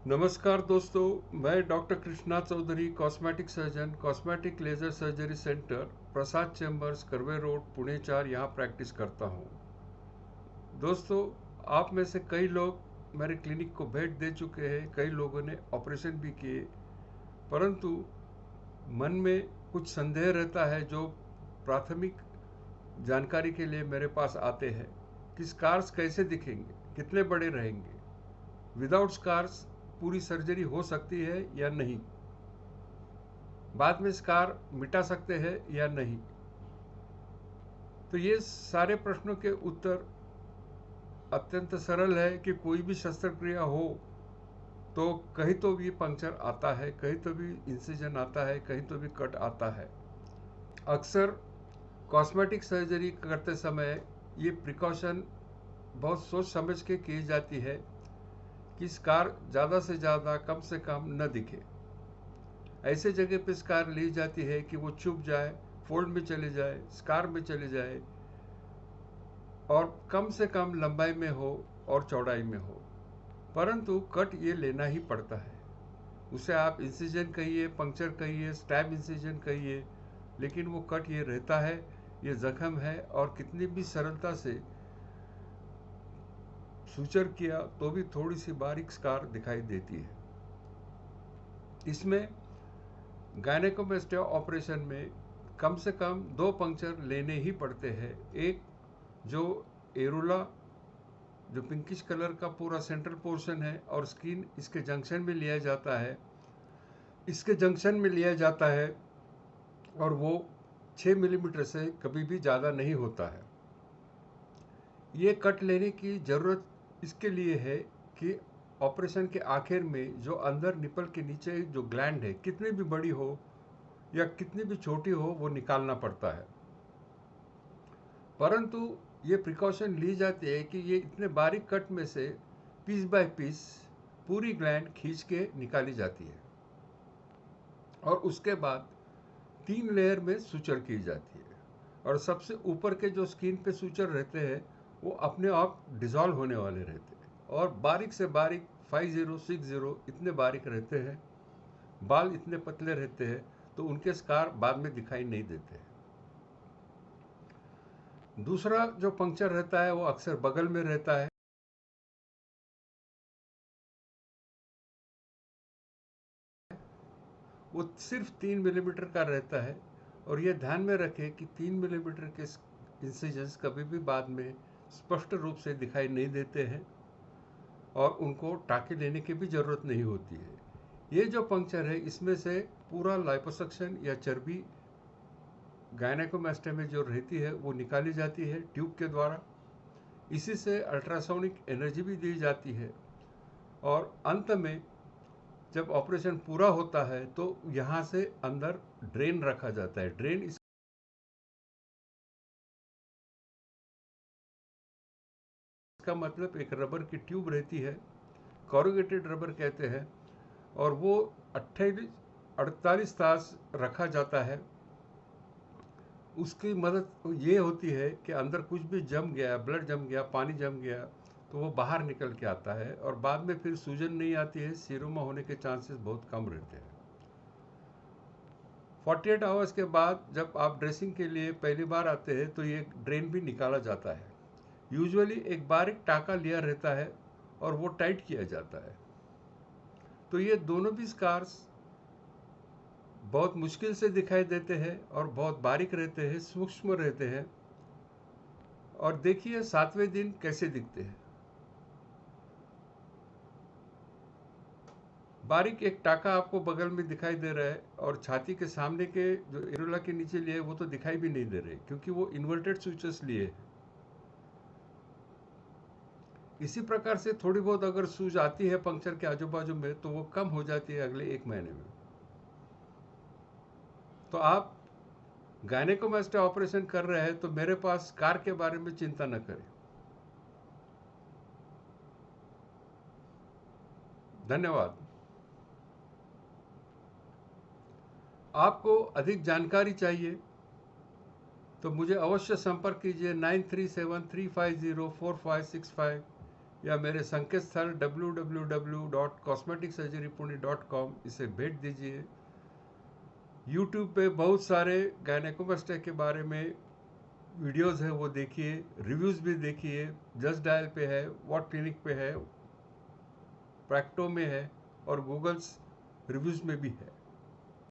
नमस्कार दोस्तों, मैं doctor Krishna Chaudhary, cosmetic surgeon, cosmetic laser surgery centre, Prasad chambers, Karve road, Pune 4 यहाँ प्रैक्टिस करता हूँ। दोस्तों, आप में से कई लोग मेरे क्लिनिक को भेंट दे चुके हैं, कई लोगों ने ऑपरेशन भी किए, परंतु मन में कुछ संदेह रहता है जो प्राथमिक जानकारी के लिए मेरे पास आते हैं कि स्कार्स कैसे दिखेंगे, कितने बड़े रहेंगे, विदाउट स्कार्स पूरी सर्जरी हो सकती है या नहीं, बाद में स्कार मिटा सकते हैं या नहीं। तो ये सारे प्रश्नों के उत्तर अत्यंत सरल है कि कोई भी शस्त्रक्रिया हो तो कहीं तो भी पंक्चर आता है, कहीं तो भी इंसिजन आता है, कहीं तो भी कट आता है। अक्सर कॉस्मेटिक सर्जरी करते समय ये प्रिकॉशन बहुत सोच समझ के की जाती है कि स्कार ज़्यादा से ज़्यादा, कम से कम न दिखे। ऐसे जगह पे स्कार ली जाती है कि वो चुभ जाए, फोल्ड में चले जाए, स्कार में चले जाए और कम से कम लंबाई में हो और चौड़ाई में हो। परंतु कट ये लेना ही पड़ता है। उसे आप इंसिजन कहिए, पंक्चर कहिए, स्टैब इंसिजन कहिए, लेकिन वो कट ये रहता है, ये जख्म है और कितनी भी सरलता से सूचर किया तो भी थोड़ी सी बारीक स्कार दिखाई देती है। इसमें गायनेकोमेस्टिया ऑपरेशन में कम से कम 2 पंक्चर लेने ही पड़ते हैं। एक जो एरुला, जो पिंकिश कलर का पूरा सेंट्रल पोर्शन है और स्किन इसके जंक्शन में लिया जाता है, और वो 6 मिलीमीटर से कभी भी ज़्यादा नहीं होता है। ये कट लेने की ज़रूरत इसके लिए है कि ऑपरेशन के आखिर में जो अंदर निपल के नीचे जो ग्लैंड है, कितनी भी बड़ी हो या कितनी भी छोटी हो, वो निकालना पड़ता है। परंतु ये प्रिकॉशन ली जाती है कि ये इतने बारीक कट में से पीस बाय पीस पूरी ग्लैंड खींच के निकाली जाती है और उसके बाद 3 लेयर में सुचर की जाती है। और सबसे ऊपर के जो स्किन पे सुचर रहते हैं वो अपने आप डिसॉल्व होने वाले रहते हैं और बारीक से बारीक 5060 इतने बारीक रहते हैं। बाल इतने पतले रहते हैं तो उनके स्कार बाद में दिखाई नहीं देते हैं। दूसरा जो पंक्चर रहता है वो अक्सर बगल में रहता है। वो सिर्फ 3 मिलीमीटर का रहता है और ये ध्यान में रखें कि 3 मिलीमीटर के इंसिजन्स कभी भी बाद में स्पष्ट रूप से दिखाई नहीं देते हैं और उनको टाँके लेने की भी ज़रूरत नहीं होती है। ये जो पंक्चर है इसमें से पूरा लाइपोसक्शन या चर्बी गायनेकोमेस्टिया में जो रहती है वो निकाली जाती है ट्यूब के द्वारा। इसी से अल्ट्रासोनिक एनर्जी भी दी जाती है और अंत में जब ऑपरेशन पूरा होता है तो यहाँ से अंदर ड्रेन रखा जाता है। ड्रेन इसका मतलब एक रबर की ट्यूब रहती है, कॉरुगेटेड रबर कहते हैं, और वो 48 तास रखा जाता है। उसकी मदद ये होती है कि अंदर कुछ भी जम गया, ब्लड जम गया, पानी जम गया, तो वो बाहर निकल के आता है और बाद में फिर सूजन नहीं आती है, सीरोमा होने के चांसेस बहुत कम रहते हैं। 48 आवर्स के बाद जब आप ड्रेसिंग के लिए पहली बार आते हैं तो ये ड्रेन भी निकाला जाता है। यूजुअली एक बारीक टाका लिया रहता है और वो टाइट किया जाता है। तो ये दोनों भी स्कार्स बहुत मुश्किल से दिखाई देते हैं और बहुत बारीक रहते हैं, सूक्ष्म रहते हैं। और देखिए 7वें दिन कैसे दिखते हैं। बारीक एक टाका आपको बगल में दिखाई दे रहा है और छाती के सामने के जो एरुला के नीचे लिए वो तो दिखाई भी नहीं दे रहे क्योंकि वो इन्वर्टेड सूचर्स लिए। इसी प्रकार से थोड़ी बहुत अगर सूज आती है पंक्चर के आजू बाजू में तो वो कम हो जाती है अगले 1 महीने में। तो आप गायनेकोमेस्टिया ऑपरेशन कर रहे हैं तो मेरे पास स्कार के बारे में चिंता न करें। धन्यवाद। आपको अधिक जानकारी चाहिए तो मुझे अवश्य संपर्क कीजिए 9373504565 या मेरे संकेत स्थल www.cosmeticsurgerypune.com इसे भेज दीजिए। यूट्यूब पे बहुत सारे गायनेकोमास्टिया के बारे में वीडियोस है, वो देखिए, रिव्यूज़ भी देखिए। जस्ट डायल पे है, वॉट क्लिनिक पे है, प्रैक्टो में है और गूगल्स रिव्यूज़ में भी है।